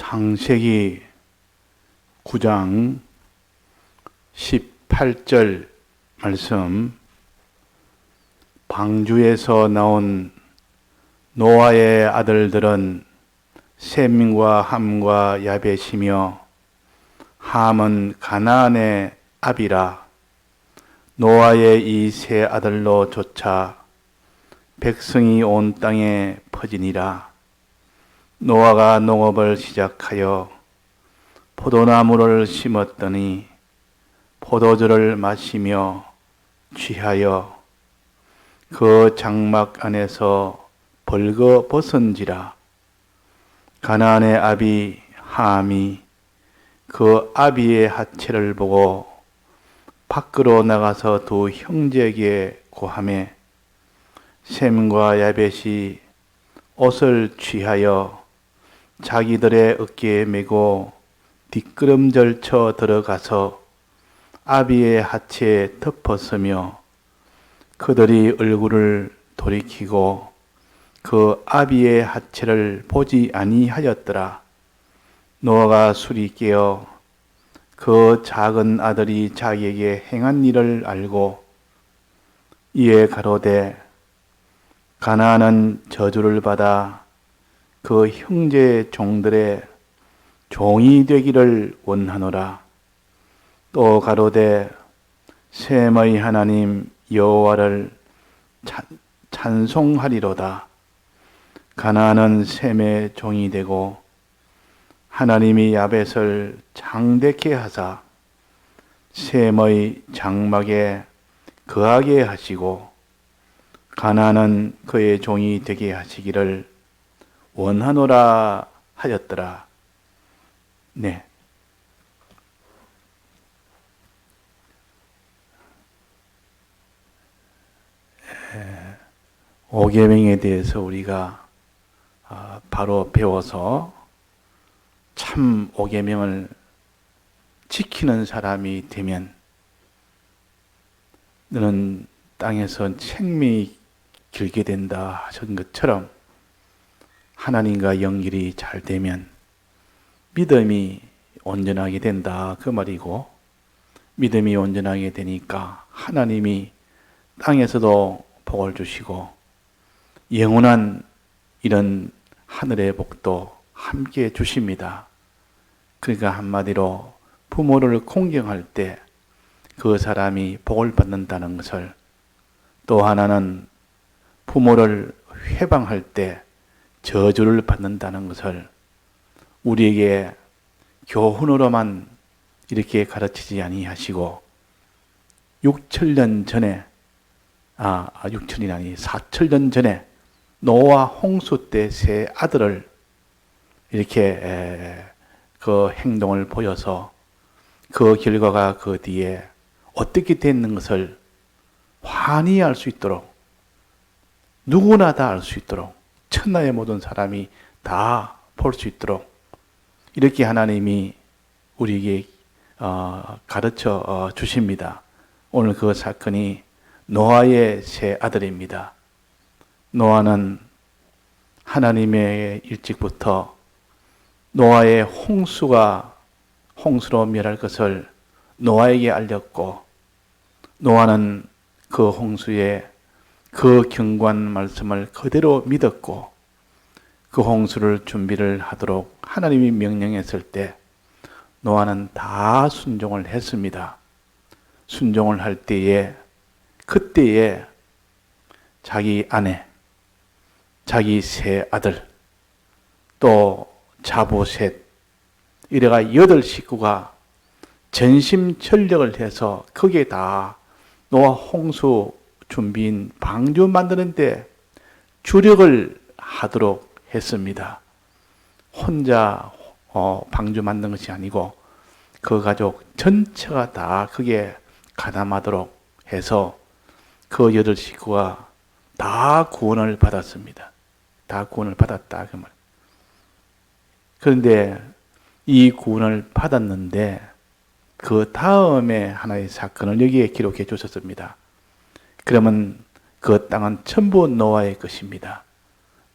창세기 9장 18절 말씀, 방주에서 나온 노아의 아들들은 셈과 함과 야벳이며, 함은 가나안의 아비라. 노아의 이 세 아들로 조차 백성이 온 땅에 퍼지니라. 노아가 농업을 시작하여 포도나무를 심었더니 포도주를 마시며 취하여 그 장막 안에서 벌거벗은지라. 가나안의 아비 함이 그 아비의 하체를 보고 밖으로 나가서 두 형제에게 고하매, 셈과 야벳이 옷을 취하여 자기들의 어깨에 메고 뒷걸음질 쳐 들어가서 아비의 하체에 덮었으며, 그들이 얼굴을 돌이키고 그 아비의 하체를 보지 아니하였더라. 노아가 술이 깨어 그 작은 아들이 자기에게 행한 일을 알고 이에 가로되, 가나안은 저주를 받아 그 형제의 종들의 종이 되기를 원하노라. 또 가로되, 셈의 하나님 여호와를 찬송하리로다. 가나안은 셈의 종이 되고 하나님이 야벳을 장대케 하사 셈의 장막에 거하게 하시고 가나안은 그의 종이 되게 하시기를 원하노라 하였더라. 네. 오계명에 대해서 우리가 바로 배워서 참 오계명을 지키는 사람이 되면 너는 땅에서 생명이 길게 된다 하신 것처럼, 하나님과 연결이 잘 되면 믿음이 온전하게 된다 그 말이고, 믿음이 온전하게 되니까 하나님이 땅에서도 복을 주시고 영원한 이런 하늘의 복도 함께 주십니다. 그러니까 한마디로 부모를 공경할 때 그 사람이 복을 받는다는 것을, 또 하나는 부모를 회방할 때 저주를 받는다는 것을 우리에게 교훈으로만 이렇게 가르치지 아니하시고 6천년 전에, 6천이 아니 4천년 전에 노아 홍수 때 세 아들을 이렇게 그 행동을 보여서 그 결과가 그 뒤에 어떻게 됐는 것을 환히 알 수 있도록, 누구나 다 알 수 있도록, 천하의 모든 사람이 다 볼 수 있도록 이렇게 하나님이 우리에게 가르쳐 주십니다. 오늘 그 사건이 노아의 세 아들입니다. 노아는 하나님의 일찍부터 노아의 홍수로 멸할 것을 노아에게 알렸고, 노아는 그 홍수의 그 경고한 말씀을 그대로 믿었고, 그 홍수를 준비를 하도록 하나님이 명령했을 때 노아는 다 순종을 했습니다. 순종을 할 때에, 그때에 자기 아내, 자기 세 아들, 또 자부 셋, 이래가 8식구가 전심전력을 해서 거기에 다 노아 홍수 준비인 방주 만드는데 주력을 하도록 했습니다. 혼자 방주 만든 것이 아니고 그 가족 전체가 다 그게 가담하도록 해서 그 8식구가 다 구원을 받았습니다. 다 구원을 받았다 그 말. 그런데 이 구원을 받았는데 그 다음에 하나의 사건을 여기에 기록해 주셨습니다. 그러면 그 땅은 전부 노아의 것입니다.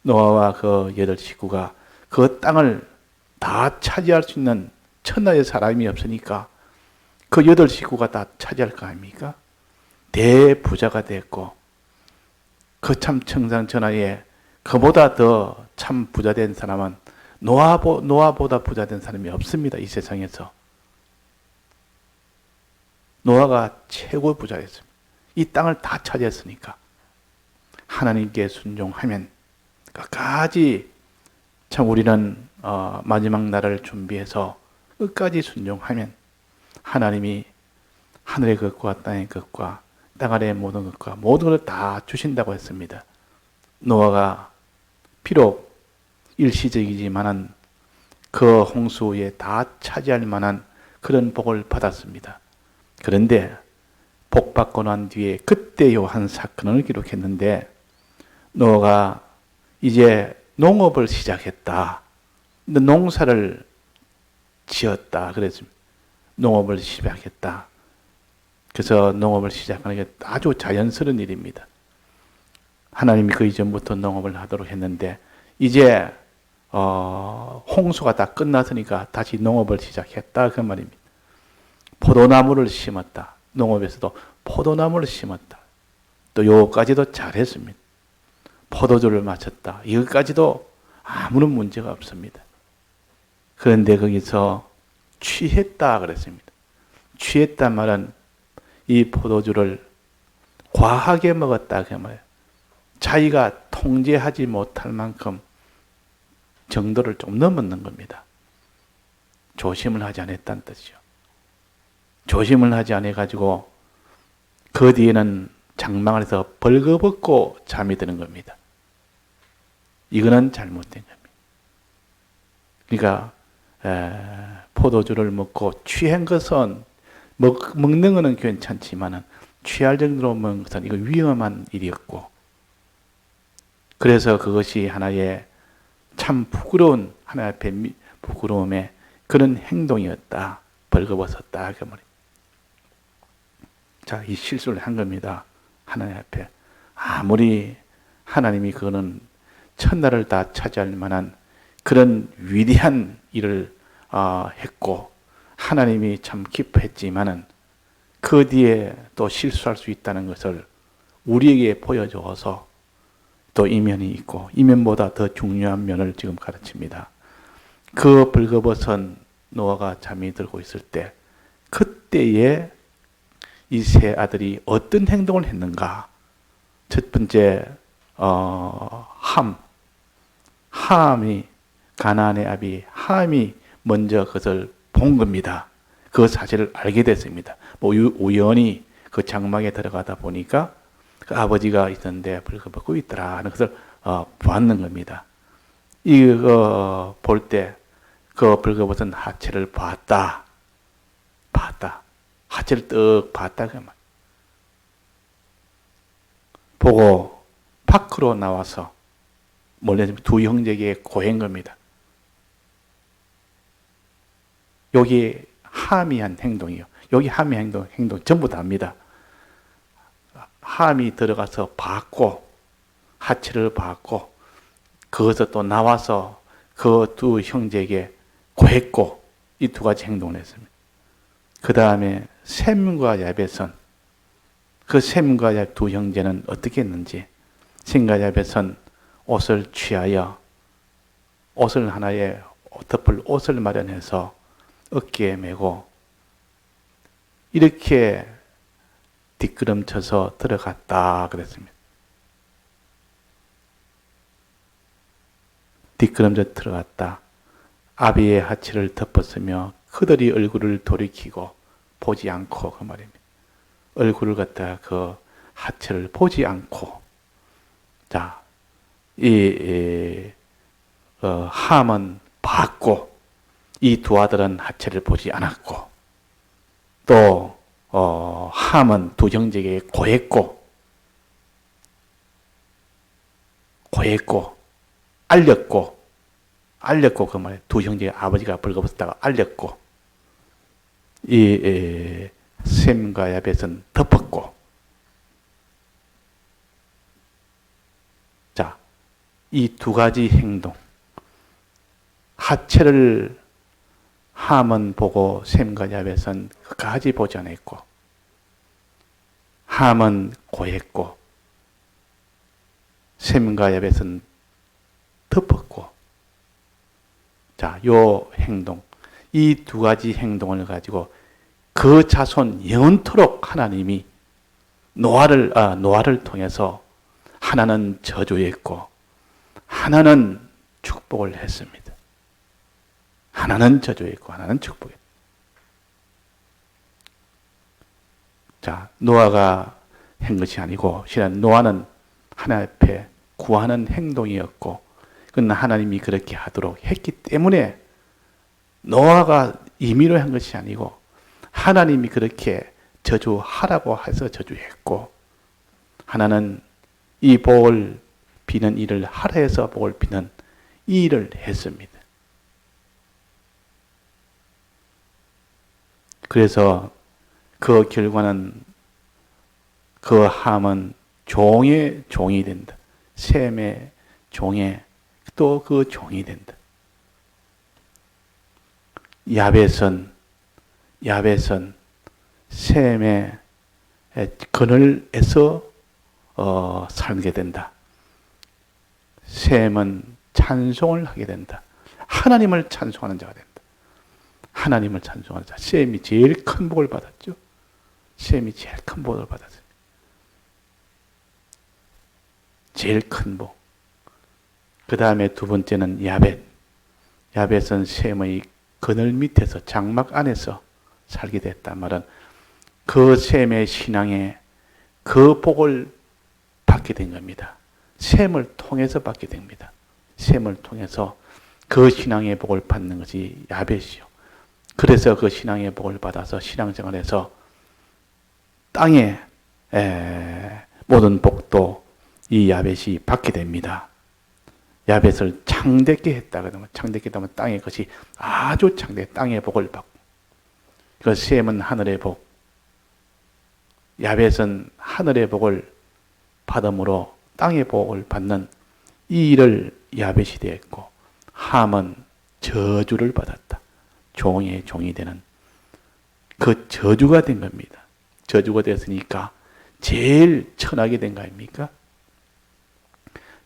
노아와 그 8식구가 그 땅을 다 차지할 수 있는 천하의 사람이 없으니까 그 8식구가 다 차지할 거 아닙니까? 대부자가 됐고 그 참 청산천하에 그보다 더 참 부자된 사람은 노아보다 부자된 사람이 없습니다. 이 세상에서. 노아가 최고 부자였습니다. 이 땅을 다 차지했으니까. 하나님께 순종하면 끝까지 참 우리는 마지막 날을 준비해서 끝까지 순종하면 하나님이 하늘의 것과 땅의 것과 땅 아래의 모든 것과 모든 것을 다 주신다고 했습니다. 노아가 비록 일시적이지만은 그 홍수에 다 차지할 만한 그런 복을 받았습니다. 그런데 복 받고 난 뒤에 그때요 한 사건을 기록했는데 노아가 이제 농업을 시작했다. 근데 농사를 지었다. 그랬습니다. 농업을 시작했다. 그래서 농업을 시작하는 게 아주 자연스러운 일입니다. 하나님이 그 이전부터 농업을 하도록 했는데 이제 홍수가 다 끝났으니까 다시 농업을 시작했다 그 말입니다. 포도나무를 심었다. 농업에서도 포도나무를 심었다. 또 요까지도 잘했습니다. 포도주를 마셨다. 이것까지도 아무런 문제가 없습니다. 그런데 거기서 취했다 그랬습니다. 취했단 말은 이 포도주를 과하게 먹었다 그 말이에요. 자기가 통제하지 못할 만큼 정도를 좀 넘었는 겁니다. 조심을 하지 않았다는 뜻이죠. 조심을 하지 않아가지고 그 뒤에는 장막을 해서 벌거벗고 잠이 드는 겁니다. 이거는 잘못된 겁니다. 그러니까 포도주를 먹고 취한 것은 먹는 것은 괜찮지만 취할 정도로 먹는 것은 이거 위험한 일이었고 그래서 그것이 하나의 참 부끄러운 하나의 앞에 부끄러움의 그런 행동이었다. 벌거벗었다. 그 말이에요. 자, 이 실수를 한 겁니다. 하나님 앞에. 아무리 하나님이 그거는 천나를 다 차지할 만한 그런 위대한 일을 했고 하나님이 참 기뻐했지만은 그 뒤에 또 실수할 수 있다는 것을 우리에게 보여줘서 또 이면이 있고 이면보다 더 중요한 면을 지금 가르칩니다. 그 벌거벗은 노아가 잠이 들고 있을 때 그때에 이 세 아들이 어떤 행동을 했는가? 첫 번째 함이 가나안의 아비 함이 먼저 그것을 본 겁니다. 그 사실을 알게 됐습니다. 뭐 우연히 그 장막에 들어가다 보니까 그 아버지가 있었는데 벌거벗고 있더라 하는 것을 보았는 겁니다. 이거 볼 때 그 벌거벗은 하체를 봤다. 하체를 떡 봤다 그 말. 보고 밖으로 나와서 몰래 두 형제에게 고한 겁니다. 여기 함이 한 행동이요. 여기 함의 행동 전부 다입니다. 함이 들어가서 봤고 하체를 봤고 거기서 또 나와서 그 두 형제에게 고했고 이 두 가지 행동을 했습니다. 그 다음에 셈과 야벳은 그 셈과 야벳 두 형제는 어떻게 했는지 셈과 야벳은 옷을 취하여 옷을 하나에 덮을 옷을 마련해서 어깨에 메고 이렇게 뒷걸음쳐서 들어갔다 그랬습니다. 뒷걸음져 들어갔다. 아비의 하체를 덮었으며 그들이 얼굴을 돌이키고 보지 않고 그 말입니다. 얼굴을 갖다가 그 하체를 보지 않고 자, 함은 봤고 이 두 아들은 하체를 보지 않았고 또 함은 두 형제에게 고했고 알렸고 그 말에 두 형제 아버지가 벌거벗었다가 알렸고 이 셈과 야벳은 덮었고 자, 이 두 가지 행동 하체를 함은 보고 셈과 야벳은 끝까지 보지 않았고, 함은 고했고 셈과 야벳은 덮었고. 자, 요 행동, 이 두 가지 행동을 가지고 그 자손 영원토록 하나님이 노아를 통해서 하나는 저주했고 하나는 축복을 했습니다. 하나는 저주했고 하나는 축복했다. 자, 노아가 한 것이 아니고 실은 노아는 하나님 앞에 구하는 행동이었고, 그건 하나님이 그렇게 하도록 했기 때문에 노아가 임의로 한 것이 아니고 하나님이 그렇게 저주하라고 해서 저주했고, 하나는 이 복을 비는 일을 하라 해서 복을 비는 이 일을 했습니다. 그래서 그 결과는 그 함은 종의 종이 된다. 셈의 종의 또 그 종이 된다. 야벳은 셈의 그늘에서 살게 된다. 셈은 찬송을 하게 된다. 하나님을 찬송하는 자가 된다. 하나님을 찬송하는 자. 셈이 제일 큰 복을 받았죠. 셈이 제일 큰 복을 받았어요. 제일 큰 복. 그 다음에 두 번째는 야벳. 야벳은 셈의 그늘 밑에서 장막 안에서 살게 됐단 말은 그 셈의 신앙에 그 복을 받게 된 겁니다. 셈을 통해서 받게 됩니다. 셈을 통해서 그 신앙의 복을 받는 것이 야벳이요. 그래서 그 신앙의 복을 받아서 신앙생활에서 땅에 모든 복도 이 야벳이 받게 됩니다. 야벳을 창대케 했다 그러면, 창대케 했다면 땅의 것이 아주 창대, 땅의 복을 받고, 그 셈은 하늘의 복, 야벳은 하늘의 복을 받음으로 땅의 복을 받는 이 일을 야벳이 되었고, 함은 저주를 받았다. 종의 종이 되는 그 저주가 된 겁니다. 저주가 되었으니까 제일 천하게 된 거 아닙니까?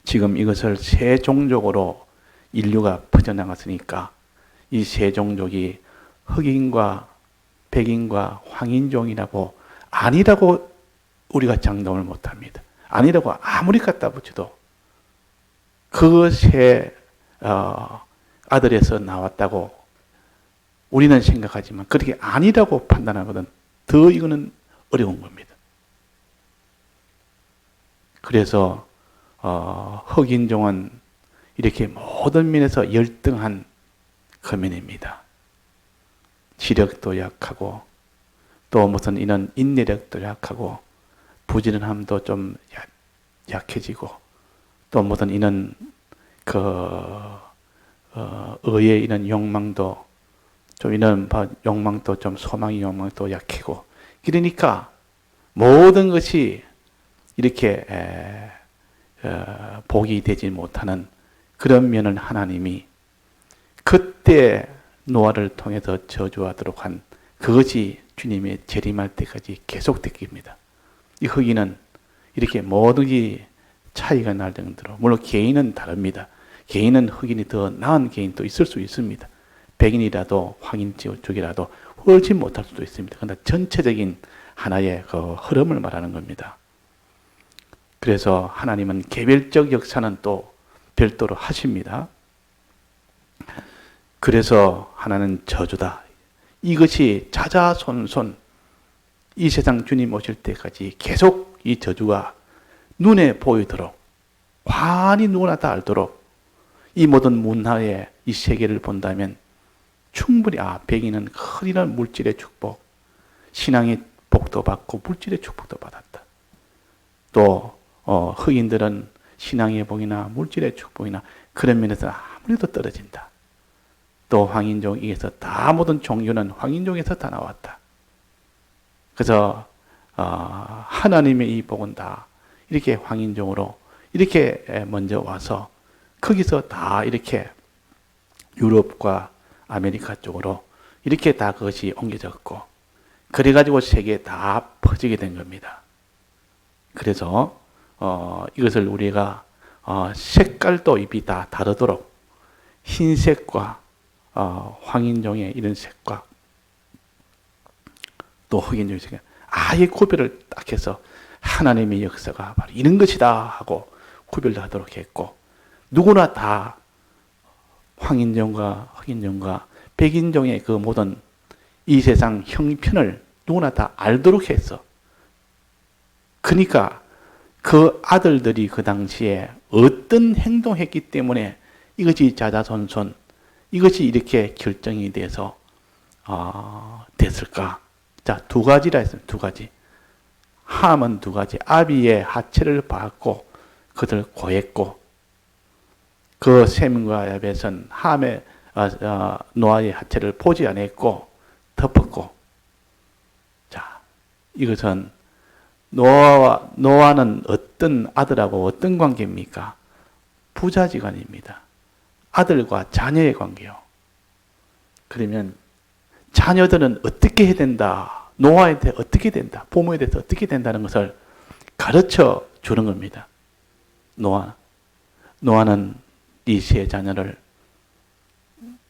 지금 이것을 세 종족으로 인류가 퍼져나갔으니까 이 세 종족이 흑인과 백인과 황인종이라고 아니라고 우리가 장담을 못합니다. 아니라고 아무리 갖다 붙여도 그 세 아들에서 나왔다고 우리는 생각하지만 그렇게 아니라고 판단하거든 더 이거는 어려운 겁니다. 그래서 흑인종은 이렇게 모든 면에서 열등한 거민입니다. 지력도 약하고 또 무슨 이런 인내력도 약하고 부지런함도 좀 약해지고 또 무슨 이런 의의 이런 욕망도 좀 이런 욕망도 좀 소망의 욕망도 약해고 그러니까 모든 것이 이렇게 복이 되지 못하는 그런 면을 하나님이 그때 노아를 통해서 저주하도록 한 그것이 주님의 재림할 때까지 계속됐습니다. 이 흑인은 이렇게 모든 게 차이가 날 정도로 물론 개인은 다릅니다. 개인은 흑인이 더 나은 개인도 있을 수 있습니다. 백인이라도 황인 쪽이라도 훨씬 못할 수도 있습니다. 그러나 전체적인 하나의 그 흐름을 말하는 겁니다. 그래서 하나님은 개별적 역사는 또 별도로 하십니다. 그래서 하나는 저주다. 이것이 자자손손 이 세상 주님 오실 때까지 계속 이 저주가 눈에 보이도록 환히 누구나 다 알도록 이 모든 문화의 이 세계를 본다면 충분히 백인은 큰이란 물질의 축복, 신앙의 복도 받고 물질의 축복도 받았다. 또 흑인들은 신앙의 복이나 물질의 축복이나 그런 면에서 아무래도 떨어진다. 또 황인종에서 다 모든 종교는 황인종에서 다 나왔다. 그래서 하나님의 이 복은 다 이렇게 황인종으로 이렇게 먼저 와서 거기서 다 이렇게 유럽과 아메리카 쪽으로 이렇게 다 그것이 옮겨졌고, 그래가지고 세계에 다 퍼지게 된 겁니다. 그래서 이것을 우리가 색깔도 잎이 다 다르도록 흰색과 황인종의 이런 색과 또 흑인종의 색, 아예 구별을 딱 해서 하나님의 역사가 바로 이런 것이다 하고 구별을 하도록 했고, 누구나 다 황인종과 흑인종과 백인종의 그 모든 이 세상 형편을 누구나 다 알도록 했어. 그러니까 그 아들들이 그 당시에 어떤 행동했기 때문에 이것이 자자손손 이것이 이렇게 결정이 돼서 됐을까? 자, 두 가지라 했습니다. 두 가지. 함은 두 가지. 아비의 하체를 받고 그들 고했고, 그 셈과 야벳은 함의 노아의 하체를 보지 않았고 덮었고. 자, 이것은 노아는 어떤 아들하고 어떤 관계입니까? 부자지간입니다. 아들과 자녀의 관계요. 그러면 자녀들은 어떻게 해야 된다, 노아에 대해 어떻게 된다, 부모에 대해서 어떻게 된다는 것을 가르쳐 주는 겁니다. 노아는 이 세 자녀를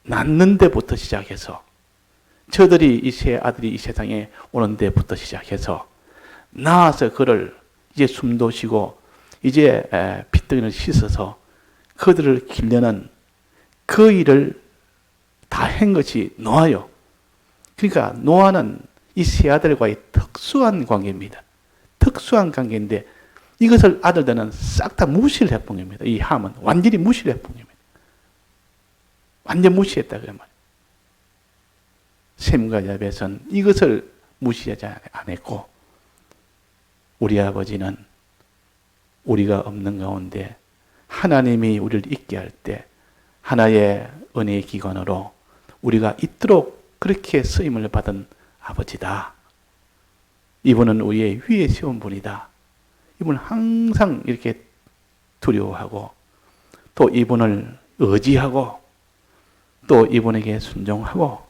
낳는 데부터 시작해서, 저들이 이 세 아들이 이 세상에 오는 데부터 시작해서 낳아서 그를 이제 숨도 쉬고 이제 핏덩이를 씻어서 그들을 길려는 그 일을 다 한 것이 노아요. 그러니까 노아는 이 세 아들과의 특수한 관계입니다. 특수한 관계인데 이것을 아들들은 싹 다 무시를 해본 겁니다. 이 함은 완전히 무시를 해본 겁니다. 완전 무시했다 그 말이에요. 셈과 야벳은 이것을 무시하지 않았고, 우리 아버지는 우리가 없는 가운데 하나님이 우리를 있게 할 때 하나의 은혜의 기관으로 우리가 있도록 그렇게 쓰임을 받은 아버지다. 이분은 우리의 위에 세운 분이다. 이분은 항상 이렇게 두려워하고 또 이분을 의지하고 또 이분에게 순종하고,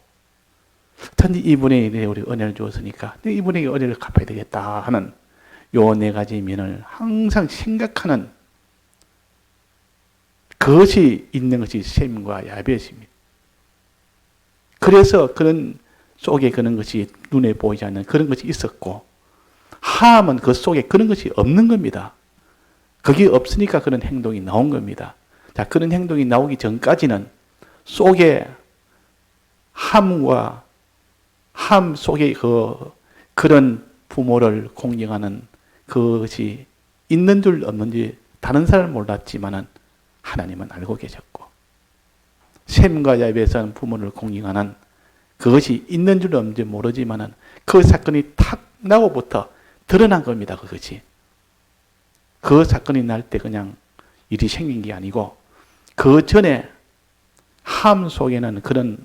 단지 이분에게 우리 은혜를 주었으니까 이분에게 은혜를 갚아야 되겠다 하는 요 네 가지 면을 항상 생각하는 그것이 있는 것이 셈과 야벳입니다. 그래서 그런 속에 그런 것이 눈에 보이지 않는 그런 것이 있었고, 함은 그 속에 그런 것이 없는 겁니다. 그게 없으니까 그런 행동이 나온 겁니다. 자, 그런 행동이 나오기 전까지는 속에 함과 함 속에 그런 부모를 공경하는 그것이 있는 줄 없는지 다른 사람은 몰랐지만은 하나님은 알고 계셨고, 셈과 야벳은 부모를 공경하는 그것이 있는 줄 없는지 모르지만은 그 사건이 탁 나고부터 드러난 겁니다. 그것이. 그 사건이 날 때 그냥 일이 생긴 게 아니고 그 전에 함 속에는 그런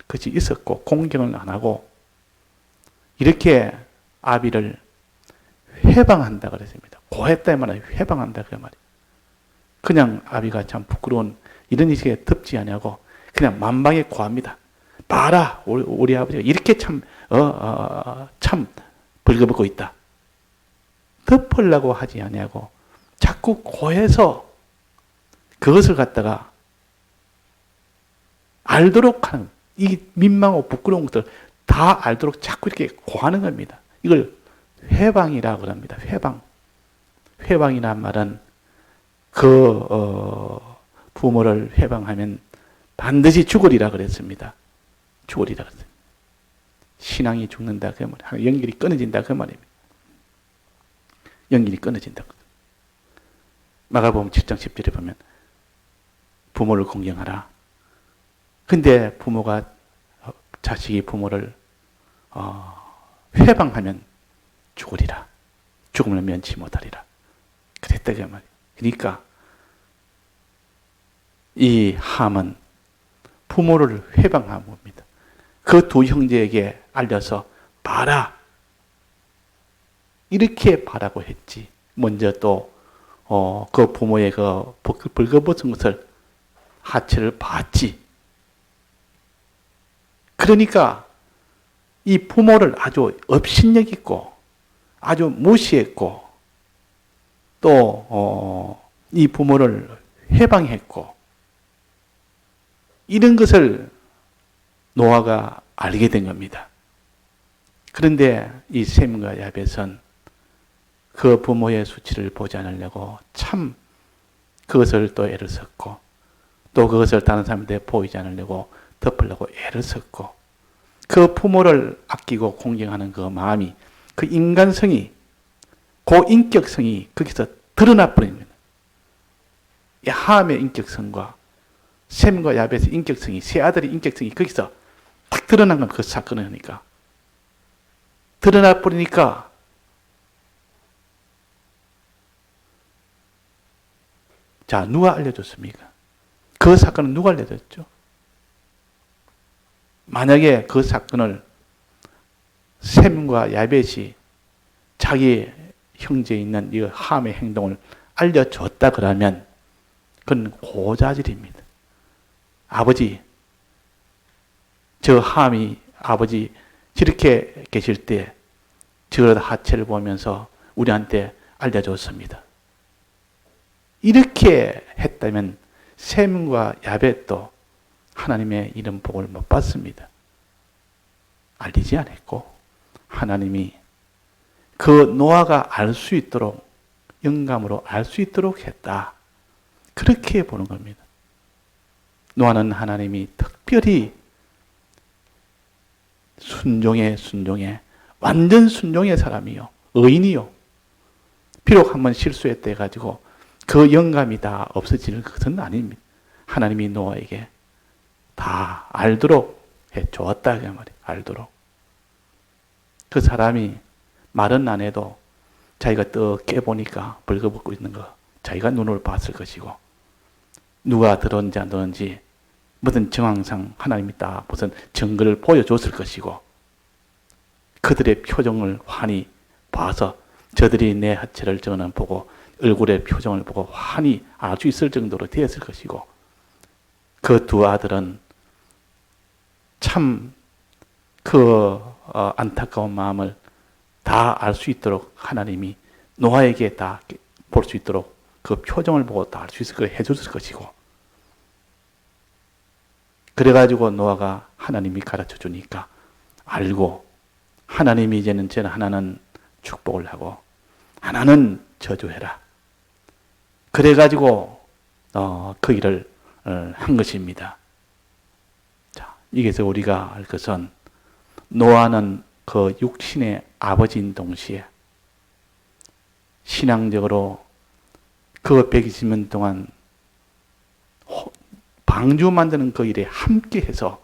것이 있었고 공경을 안 하고 이렇게 아비를 회방한다 그랬습니다. 고했다 말은 회방한다 그 말이에요. 그냥 아비가 참 부끄러운 이런 일에 덮지 않냐고 그냥 만방에 고합니다. 봐라, 우리 아버지가 이렇게 참 벌거벗고 있다. 덮으려고 하지 않냐고 자꾸 고해서 그것을 갖다가 알도록 하는, 이 민망하고 부끄러운 것들 다 알도록 자꾸 이렇게 고하는 겁니다. 이걸 회방이라고 합니다. 회방이란 말은 부모를 회방하면 반드시 죽으리라 그랬습니다. 죽으리라 그랬습니다. 신앙이 죽는다 그 말이에요. 연결이 끊어진다 그 말입니다. 연결이 끊어진다. 마가복음 7장 10절에 보면 부모를 공경하라. 근데 자식이 부모를 회방하면 죽으리라. 죽음을 면치 못하리라. 그랬다 그 말이에요. 그러니까 이 함은 부모를 회방한 겁니다. 그 두 형제에게 알려서 봐라. 이렇게 바라고 했지. 먼저 또 그 부모의 그 벌거벗은 것을 하체를 봤지. 그러니까 이 부모를 아주 업신여기고 아주 무시했고 또 이 부모를 해방했고 이런 것을 노아가 알게 된 겁니다. 그런데 이 셈과 야벳은 그 부모의 수치를 보지 않으려고 참 그것을 또 애를 썼고 또 그것을 다른 사람한테 보이지 않으려고 덮으려고 애를 썼고 그 부모를 아끼고 공경하는 그 마음이 그 인간성이 그 인격성이 거기서 드러나 버립니다. 이 함의 인격성과 셈과 야벳의 인격성이 세 아들의 인격성이 거기서 딱 드러난 건 그 사건을 하니까 드러나 버리니까 자 누가 알려줬습니까? 그 사건은 누가 알려줬죠? 만약에 그 사건을 셈과 야벳이 자기 형제에 있는 이 함의 행동을 알려줬다 그러면 그건 고자질입니다. 아버지, 저 함이 아버지 저렇게 계실 때 저 하체를 보면서 우리한테 알려줬습니다. 이렇게 했다면 셈과 야벳도 하나님의 이런 복을 못 받습니다. 알리지 않았고 하나님이 그 노아가 알 수 있도록 영감으로 알 수 있도록 했다. 그렇게 보는 겁니다. 노아는 하나님이 특별히 순종의 완전 순종의 사람이요. 의인이요. 비록 한번 실수했다 해가지고 그 영감이 다 없어지는 것은 아닙니다. 하나님이 노아에게 다 알도록 해 주었다. 그 말이에요. 알도록. 그 사람이 말은 안 해도 자기가 떡 깨보니까 벌거벗고 있는 거 자기가 눈으로 봤을 것이고 누가 들었는지 안 들었는지 무슨 정황상 하나님이 딱 무슨 증거를 보여줬을 것이고 그들의 표정을 환히 봐서 저들이 내 하체를 저는 보고 얼굴의 표정을 보고 환히 알 수 있을 정도로 되었을 것이고 그 두 아들은 참 그 안타까운 마음을 다 알 수 있도록 하나님이 노아에게 다 볼 수 있도록 그 표정을 보고 다 알 수 있을 거 해줬을 것이고 그래가지고 노아가 하나님이 가르쳐 주니까 알고 하나님이 이제는 저는 하나는 축복을 하고 하나는 저주해라. 그래가지고 그 일을 한 것입니다. 자, 여기서 우리가 알 것은 노아는 그 육신의 아버지인 동시에 신앙적으로 그 120년 동안 방주 만드는 그 일에 함께 해서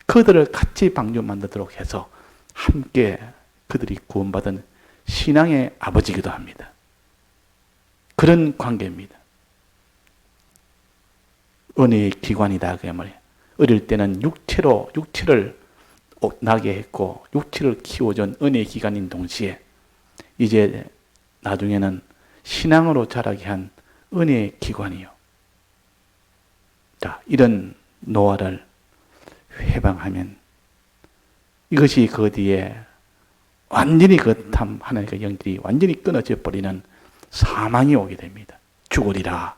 그들을 같이 방주 만들도록 해서 함께 그들이 구원받은 신앙의 아버지이기도 합니다. 그런 관계입니다. 은혜의 기관이다. 그 말이에요. 어릴 때는 육체를 나게 했고 육체를 키워준 은혜의 기관인 동시에 이제 나중에는 신앙으로 자라게 한 은혜의 기관이요. 자, 이런 노아를 해방하면 이것이 그 뒤에 완전히 그 탐 하나님과 연결이 완전히 끊어져 버리는 사망이 오게 됩니다. 죽으리라.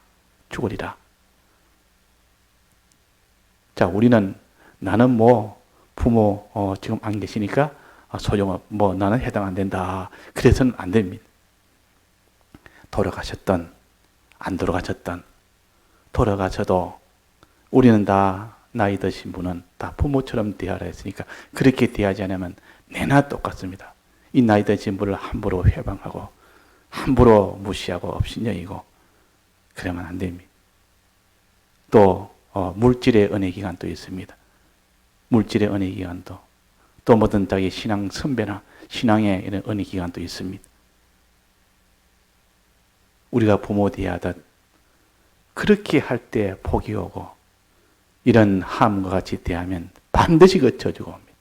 자, 우리는 나는 뭐 부모 지금 안 계시니까 소용없 뭐 나는 해당 안 된다. 그래서는 안 됩니다. 돌아가셨던 안 돌아가셨던 돌아가셔도 우리는 다 나이 드신 분은 다 부모처럼 대하라 했으니까 그렇게 대하지 않으면 내나 똑같습니다. 이 나이 드신 분을 함부로 회방하고 함부로 무시하고 업신여기고 그러면 안 됩니다. 또 물질의 은혜 기간도 있습니다. 물질의 은혜 기간도 또 뭐든 자기 신앙 선배나 신앙의 이런 은혜 기간도 있습니다. 우리가 부모 대하듯 그렇게 할 때 복이 오고 이런 함과 같이 대하면 반드시 그 저주가 옵니다.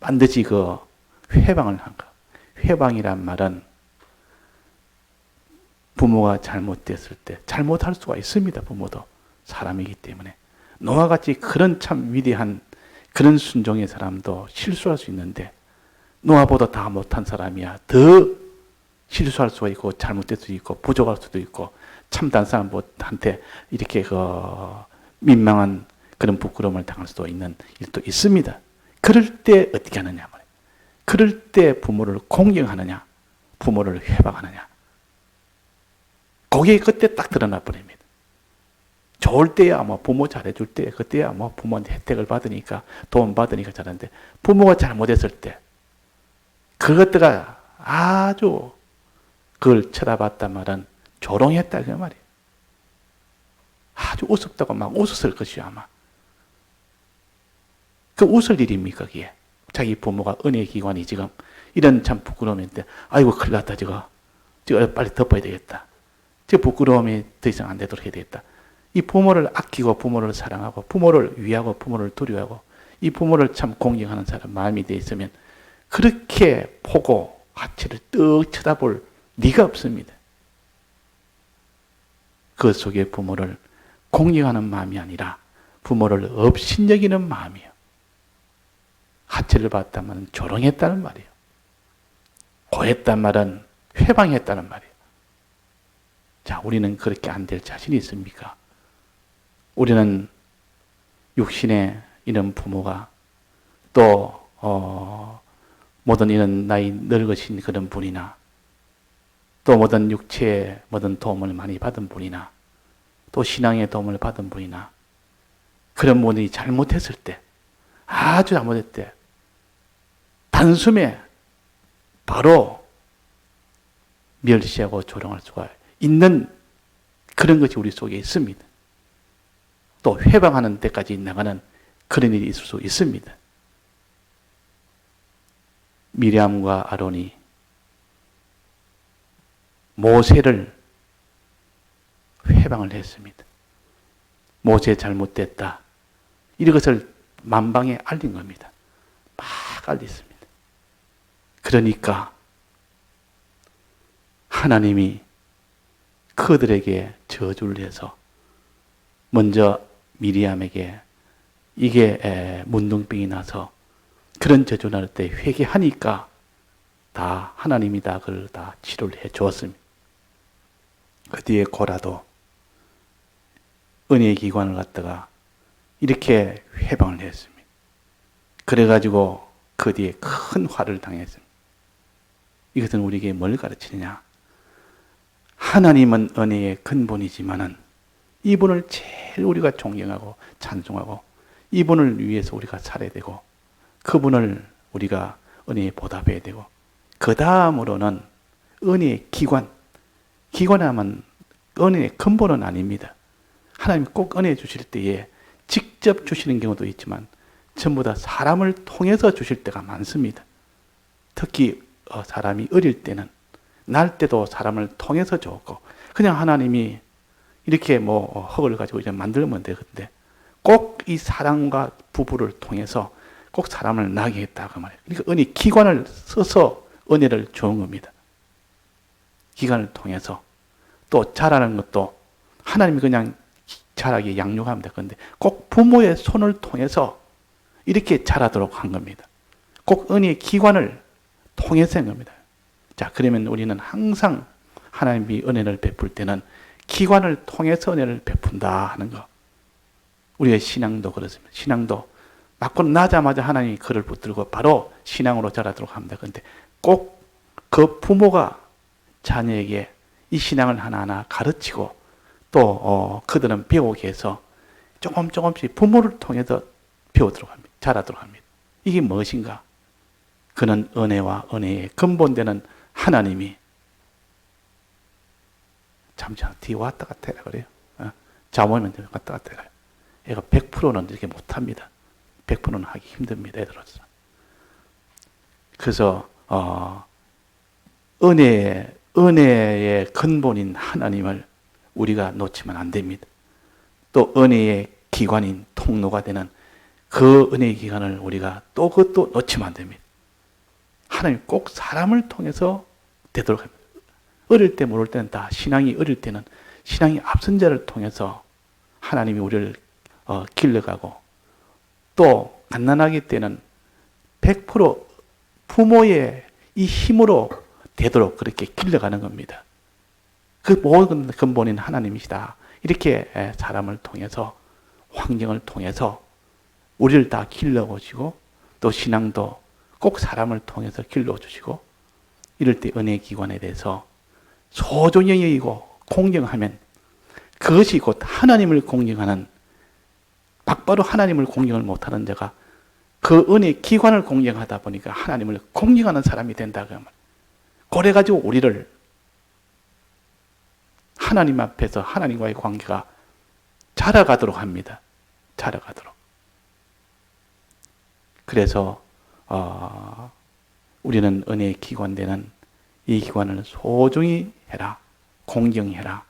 반드시 그 회방을 한 거. 회방이란 말은 부모가 잘못됐을 때 잘못할 수가 있습니다. 부모도 사람이기 때문에 노아같이 그런 참 위대한 그런 순종의 사람도 실수할 수 있는데 노아보다 다 못한 사람이야. 더 실수할 수가 있고 잘못될 수도 있고 부족할 수도 있고 참된 사람한테 이렇게 민망한 그런 부끄러움을 당할 수도 있는 일도 있습니다. 그럴 때 어떻게 하느냐 말이에요. 그럴 때 부모를 공경하느냐, 부모를 회방하느냐. 그게 그때 딱 드러나 버립니다. 좋을 때야 뭐 부모 잘해줄 때, 그때야 뭐 부모한테 혜택을 받으니까, 도움 받으니까 잘하는데, 부모가 잘못했을 때, 그것들가 아주 그걸 쳐다봤단 말은 조롱했다 그 말이에요. 아주 우습다고 막 웃었을 것이요 아마. 그 웃을 일입니까 그게? 자기 부모가 은혜의 기관이 지금 이런 참 부끄러움인데, 아이고 큰일 났다 저거 빨리 덮어야 되겠다. 저 부끄러움이 더 이상 안 되도록 해야 되겠다. 이 부모를 아끼고 부모를 사랑하고 부모를 위하고 부모를 두려워하고 이 부모를 참 공경하는 사람 마음이 돼 있으면 그렇게 보고 하체를 떡 쳐다볼 리가 없습니다. 그 속에 부모를 공경하는 마음이 아니라 부모를 업신여기는 마음이에요. 하체를 봤다면 조롱했다는 말이에요. 고했단 말은 회방했다는 말이에요. 자, 우리는 그렇게 안 될 자신이 있습니까? 우리는 육신의 이런 부모가 또 모든 이런 나이 늙으신 그런 분이나 또 모든 육체의 모든 도움을 많이 받은 분이나 또 신앙의 도움을 받은 분이나 그런 분이 잘못했을 때, 아주 잘못했을 때 단숨에 바로 멸시하고 조롱할 수가 있는 그런 것이 우리 속에 있습니다. 또 회방하는 데까지 나가는 그런 일이 있을 수 있습니다. 미리암과 아론이 모세를 회방을 했습니다. 모세 잘못됐다. 이것을 만방에 알린 겁니다. 막 알렸습니다. 그러니까 하나님이 그들에게 저주를 해서 먼저 미리암에게 이게 문둥병이 나서 그런 저주 날 때 회개하니까 다 하나님이 다 그걸 다 치료를 해 주었습니다. 그 뒤에 고라도 은혜의 기관을 갖다가 이렇게 회방을 했습니다. 그래가지고 그 뒤에 큰 화를 당했습니다. 이것은 우리에게 뭘 가르치느냐? 하나님은 은혜의 근본이지만은 이분을 제일 우리가 존경하고 찬송하고 이분을 위해서 우리가 살아야 되고 그분을 우리가 은혜에 보답해야 되고 그 다음으로는 은혜의 기관하면 은혜의 근본은 아닙니다. 하나님이 꼭 은혜 주실 때에 직접 주시는 경우도 있지만 전부 다 사람을 통해서 주실 때가 많습니다. 특히 사람이 어릴 때는 날 때도 사람을 통해서 줬고 그냥 하나님이 이렇게 흙을 가지고 이제 만들면 되는데 꼭 이 사랑과 부부를 통해서 꼭 사람을 나게 했다 그 말이에요. 그러니까 은혜 기관을 써서 은혜를 주는 겁니다. 기관을 통해서 또 자라는 것도 하나님이 그냥 자라게 양육하면 될 건데 꼭 부모의 손을 통해서 이렇게 자라도록 한 겁니다. 꼭 은혜의 기관을 통해서 한 겁니다. 자, 그러면 우리는 항상 하나님이 은혜를 베풀 때는 기관을 통해서 은혜를 베푼다 하는 거. 우리의 신앙도 그렇습니다. 신앙도 맞고 나자마자 하나님이 그를 붙들고 바로 신앙으로 자라도록 합니다. 그런데 꼭 그 부모가 자녀에게 이 신앙을 하나하나 가르치고 또 그들은 배우게 해서 조금씩 부모를 통해서 배우도록 합니다. 자라도록 합니다. 이게 무엇인가? 그는 은혜와 은혜의 근본되는 하나님이 잠시만 뒤에 왔다 갔다 해라 그래요. 자모면 왔다 갔다 해라. 얘가 100%는 이렇게 못합니다. 100%는 하기 힘듭니다. 애들로서. 그래서 은혜의 근본인 하나님을 우리가 놓치면 안 됩니다. 또 은혜의 기관인 통로가 되는 그 은혜의 기관을 우리가 또 그것도 놓치면 안 됩니다. 하나님 꼭 사람을 통해서 되도록 합니다. 어릴 때 모를 때는 다 신앙이 어릴 때는 신앙이 앞선 자를 통해서 하나님이 우리를 길러가고 또 갓난아기 때는 100% 부모의 이 힘으로 되도록 그렇게 길러가는 겁니다. 그 모든 근본인 하나님이시다. 이렇게 사람을 통해서, 환경을 통해서 우리를 다 길러오시고, 또 신앙도 꼭 사람을 통해서 길러주시고, 이럴 때 은혜 기관에 대해서 소중히 여기고 공경하면 그것이 곧 하나님을 공경하는, 막바로 하나님을 공경을 못하는 자가 그 은혜 기관을 공경하다 보니까 하나님을 공경하는 사람이 된다. 그래가지고 우리를 하나님 앞에서 하나님과의 관계가 자라가도록 합니다. 자라가도록. 그래서 우리는 은혜의 기관되는 이 기관을 소중히 해라. 공경해라.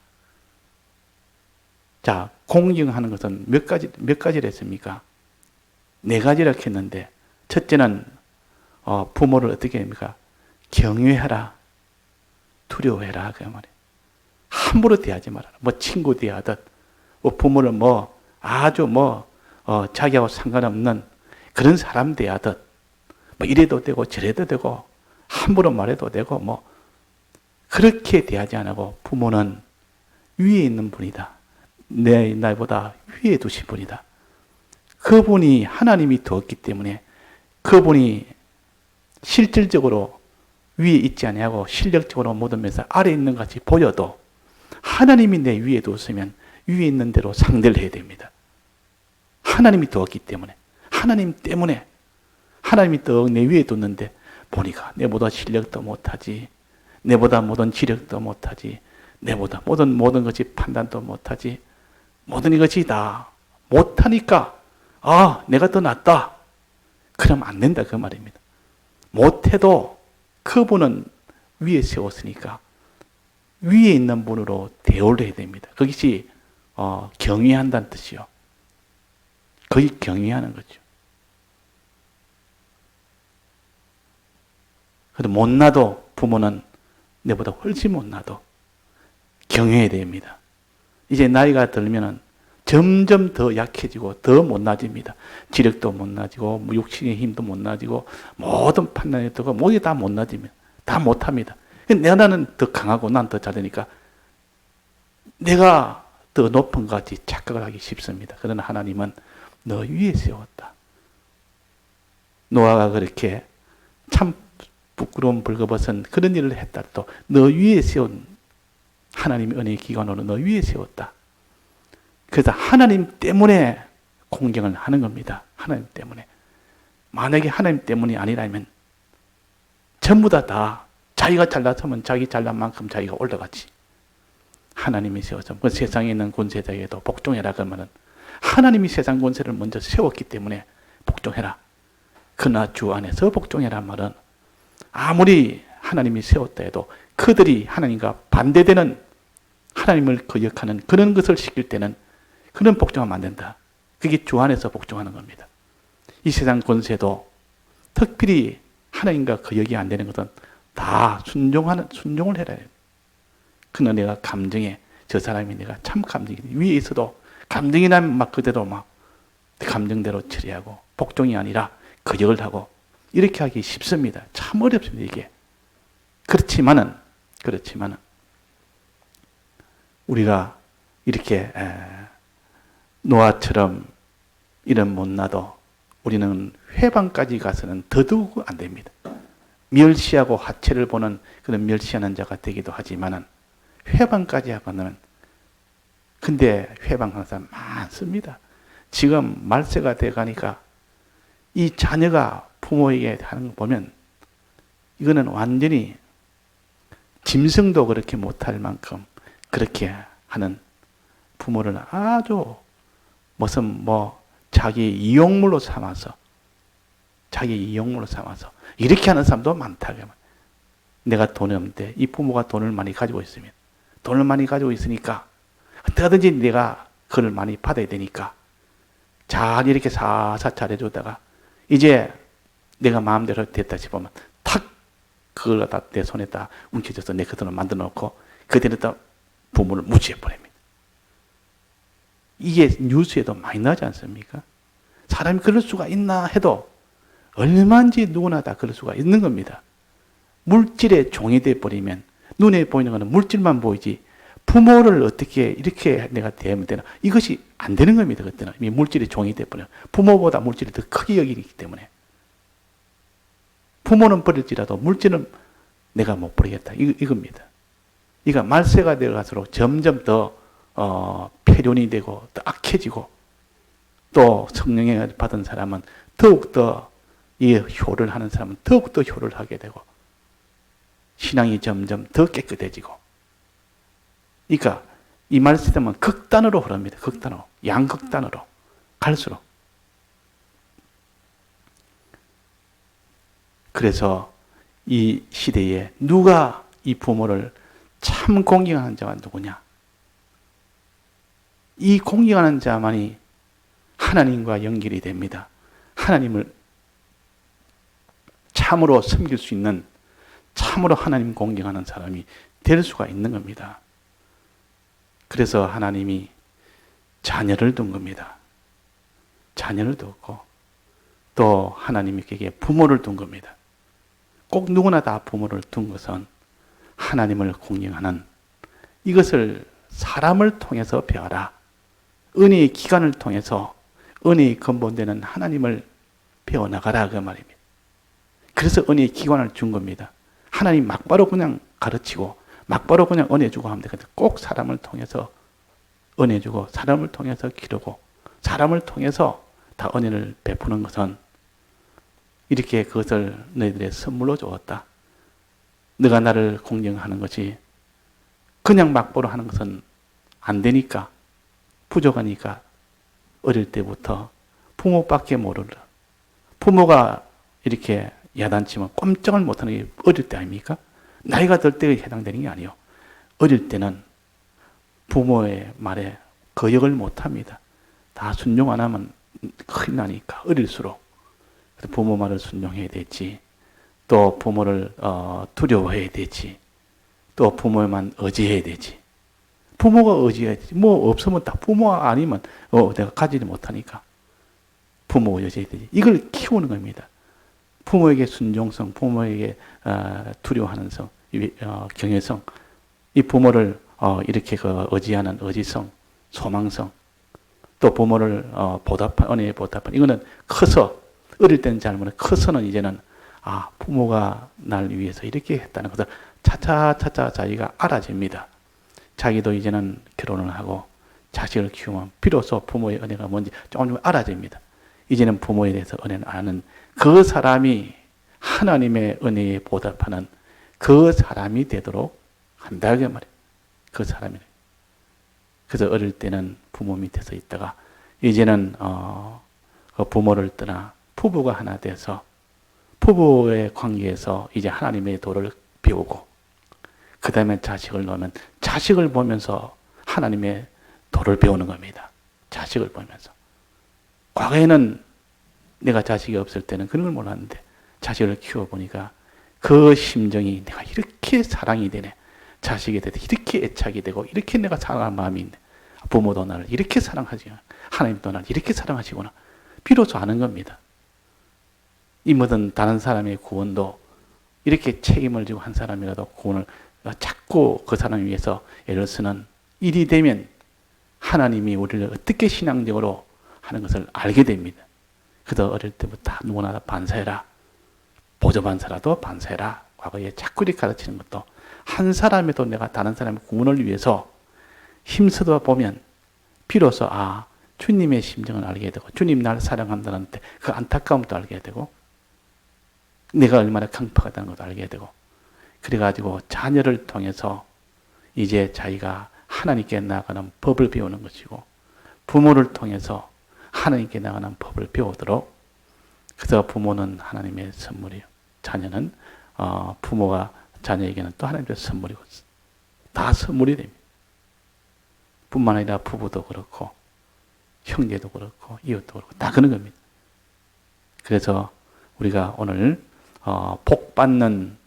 자, 공경하는 것은 몇 가지를 했습니까? 4가지를 했는데, 첫째는 부모를 어떻게 합니까? 경외하라. 두려워해라. 그 말이에요. 함부로 대하지 말아라. 뭐 친구 대하듯, 뭐 부모를 아주 자기하고 상관없는 그런 사람 대하듯, 뭐 이래도 되고 저래도 되고 함부로 말해도 되고 그렇게 대하지 않고, 부모는 위에 있는 분이다. 내 나보다 위에 두신 분이다. 그분이 하나님이 되었기 때문에 그분이 실질적으로 위에 있지 아니하고 실력적으로 모든 면에서 아래에 있는 것 같이 보여도 하나님이 내 위에 두었으면 위에 있는 대로 상대를 해야 됩니다. 하나님이 되었기 때문에, 하나님 때문에, 하나님이 떡 내 위에 뒀는데 보니까 내보다 실력도 못하지, 내보다 모든 지력도 못하지, 내보다 모든 것이 판단도 못하지, 모든 이것이 다 못하니까 내가 더 낫다. 그러면 안 된다 그 말입니다. 못해도 그분은 위에 세웠으니까 위에 있는 분으로 대우를 해야 됩니다. 그것이 경외한다는 뜻이요. 거의 경외하는 거죠. 그래도 못나도 부모는 내보다 훨씬 못나도 경외해야 됩니다. 이제 나이가 들면은 점점 더 약해지고 더 못나집니다. 지력도 못나지고 육신의 힘도 못나지고 모든 판단이 되고 모두 다 못나집니다. 다 못합니다. 나는 더 강하고 난 더 잘되니까 내가 더 높은 것 같이 착각을 하기 쉽습니다. 그러나 하나님은 너 위에 세웠다. 노아가 그렇게 참 부끄러운 벌거벗은 그런 일을 했다도 너 위에 세운 하나님의 은혜의 기관으로 너 위에 세웠다. 그래서 하나님 때문에 공경을 하는 겁니다. 하나님 때문에. 만약에 하나님 때문이 아니라면 전부 다 자기가 잘났으면 자기 잘난 만큼 자기가 올라갔지. 하나님이 세워서 그 세상에 있는 권세자에게도 복종해라 그러면은 하나님이 세상 권세를 먼저 세웠기 때문에 복종해라. 그러나 주 안에서 복종해라 말은 아무리 하나님이 세웠다 해도 그들이 하나님과 반대되는 하나님을 거역하는 그런 것을 시킬 때는 그런 복종하면 안 된다. 그게 주 안에서 복종하는 겁니다. 이 세상 권세도 특별히 하나님과 거역이 안 되는 것은 다 순종을 해라. 그러나 내가 감정에 저 사람이 내가 참 감정이 위에 있어도 감정이 나면 막 그대로 막 감정대로 처리하고 복종이 아니라 거역을 하고 이렇게 하기 쉽습니다. 참 어렵습니다, 이게. 그렇지만은 우리가 이렇게 노아처럼 이런 못나도 우리는 회방까지 가서는 더더욱 안 됩니다. 멸시하고 하체를 보는 그런 멸시하는 자가 되기도 하지만은 회방까지 하고는 근데 회방하는 사람 많습니다. 지금 말세가 돼가니까 이 자녀가 부모에게 하는 거 보면 이거는 완전히 짐승도 그렇게 못할 만큼 그렇게 하는 부모를 아주 무슨 자기 이용물로 삼아서 이렇게 하는 사람도 많다. 내가 돈이 없는데 이 부모가 돈을 많이 가지고 있으면 돈을 많이 가지고 있으니까 어떻게든지 내가 그걸 많이 받아야 되니까 잘 이렇게 사사 잘해주다가 이제 내가 마음대로 됐다 싶으면 탁 그걸 갖다 내 손에다 움켜줘서 내 그돈을 만들어 놓고 그대로다 부모를 무시해 버립니다. 이게 뉴스에도 많이 나지 않습니까? 사람이 그럴 수가 있나 해도 얼마인지 누구나 다 그럴 수가 있는 겁니다. 물질의 종이 되어버리면 눈에 보이는 것은 물질만 보이지 부모를 어떻게 이렇게 내가 대하면 되나, 이것이 안 되는 겁니다. 그때는 이 물질의 종이 되어버려요. 부모보다 물질이 더 크게 여기기 때문에. 부모는 버릴지라도 물질은 내가 못 버리겠다, 이겁니다. 이가 말세가 되어갈수록 점점 더 폐륜이 되고 더 악해지고, 또 성령에 받은 사람은 더욱더 이 효를 하는 사람은 더욱더 효를 하게 되고, 신앙이 점점 더 깨끗해지고. 그러니까 이 말씀은 극단으로 흐릅니다. 극단으로, 양극단으로 갈수록. 그래서 이 시대에 누가 이 부모를 참 공경하는 자가 누구냐? 이 공경하는 자만이 하나님과 연결이 됩니다. 하나님을 참으로 섬길 수 있는, 참으로 하나님 공경하는 사람이 될 수가 있는 겁니다. 그래서 하나님이 자녀를 둔 겁니다. 자녀를 뒀고, 또 하나님에게 부모를 둔 겁니다. 꼭 누구나 다 부모를 둔 것은 하나님을 공경하는, 이것을 사람을 통해서 배워라. 은혜의 기간을 통해서 은혜의 근본되는 하나님을 배워나가라, 그 말입니다. 그래서 은혜의 기관을 준 겁니다. 하나님 막바로 그냥 가르치고 막바로 그냥 은혜 주고 하면 되거든요. 꼭 사람을 통해서 은혜 주고, 사람을 통해서 기르고, 사람을 통해서 다 은혜를 베푸는 것은, 이렇게 그것을 너희들의 선물로 주었다. 너가 나를 공경하는 것이 그냥 막바로 하는 것은 안 되니까, 부족하니까 어릴 때부터 부모밖에 모르라. 부모가 이렇게 야단치면 꼼짝을 못하는 게 어릴 때 아닙니까? 나이가 들 때에 해당되는 게 아니에요. 어릴 때는 부모의 말에 거역을 못합니다. 다 순종 안 하면 큰일 나니까, 어릴수록. 부모 말을 순종해야 되지. 또 부모를 두려워해야 되지. 또 부모만 의지해야 되지. 부모가 의지해야지. 뭐 없으면 다 부모가 아니면 내가 가지를 못하니까 부모가 의지해야 되지. 이걸 키우는 겁니다. 부모에게 순종성, 부모에게 두려워하는 성, 경외성, 이 부모를 이렇게 의지하는 의지성, 소망성, 또 부모를 은혜에 보답하는, 이거는 커서, 어릴 때는 잘 모르는데 커서는 이제는 부모가 날 위해서 이렇게 했다는 것을 차차 자기가 알아집니다. 자기도 이제는 결혼을 하고 자식을 키우면 비로소 부모의 은혜가 뭔지 조금 알아집니다. 이제는 부모에 대해서 은혜를 아는 그 사람이 하나님의 은혜에 보답하는 그 사람이 되도록 한다, 그 말이에요. 그 사람이네. 그래서 어릴 때는 부모 밑에서 있다가 이제는 그 부모를 떠나 부부가 하나 돼서 부부의 관계에서 이제 하나님의 도를 배우고, 그 다음에 자식을 놓으면 자식을 보면서 하나님의 도를 배우는 겁니다. 자식을 보면서. 과거에는 내가 자식이 없을 때는 그런 걸 몰랐는데 자식을 키워보니까 그 심정이, 내가 이렇게 사랑이 되네. 자식에 대해서 이렇게 애착이 되고, 이렇게 내가 사랑하는 마음이 있네. 부모도 나를 이렇게 사랑하지구나. 하나님도 나를 이렇게 사랑하시구나. 비로소 아는 겁니다. 이 모든 다른 사람의 구원도 이렇게 책임을 지고 한 사람이라도 구원을 자꾸 그 사람을 위해서 애를 쓰는 일이 되면 하나님이 우리를 어떻게 신앙적으로 하는 것을 알게 됩니다. 그래서 어릴 때부터 누구나 다 반사해라. 보조반사라도 반사해라. 과거에 자꾸 이렇게 가르치는 것도, 한 사람에도 내가 다른 사람의 구원을 위해서 힘쓰다 보면 비로소 주님의 심정을 알게 되고, 주님 나를 사랑한다는 그 안타까움도 알게 되고, 내가 얼마나 강팍하다는 것도 알게 되고, 그래가지고 자녀를 통해서 이제 자기가 하나님께 나아가는 법을 배우는 것이고, 부모를 통해서 하나님께 나아가는 법을 배우도록. 그래서 부모는 하나님의 선물이요, 자녀는 부모가 자녀에게는 또 하나님의 선물이고, 다 선물이 됩니다. 뿐만 아니라 부부도 그렇고 형제도 그렇고 이웃도 그렇고 다 그런 겁니다. 그래서 우리가 오늘 복 받는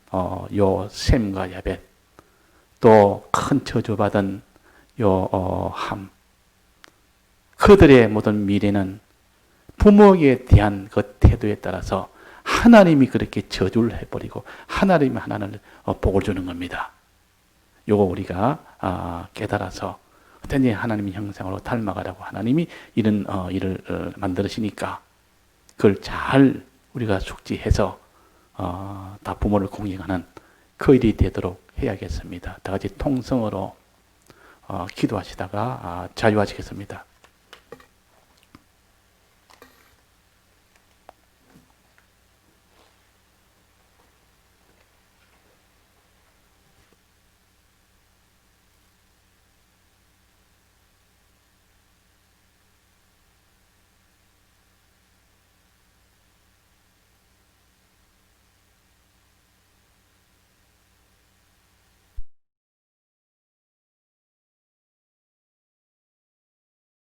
요 셈과 야벳, 또 큰 저주받은 요 함, 그들의 모든 미래는 부모에 대한 그 태도에 따라서 하나님이 그렇게 저주를 해버리고 하나님이 하나님을 복을 주는 겁니다. 요거 우리가 깨달아서 어떤지 하나님의 형상으로 닮아가라고 하나님이 이런 일을 만들으시니까 그걸 잘 우리가 숙지해서 다 부모를 공경하는 그 일이 되도록 해야겠습니다. 다 같이 통성으로 기도하시다가 자유하시겠습니다.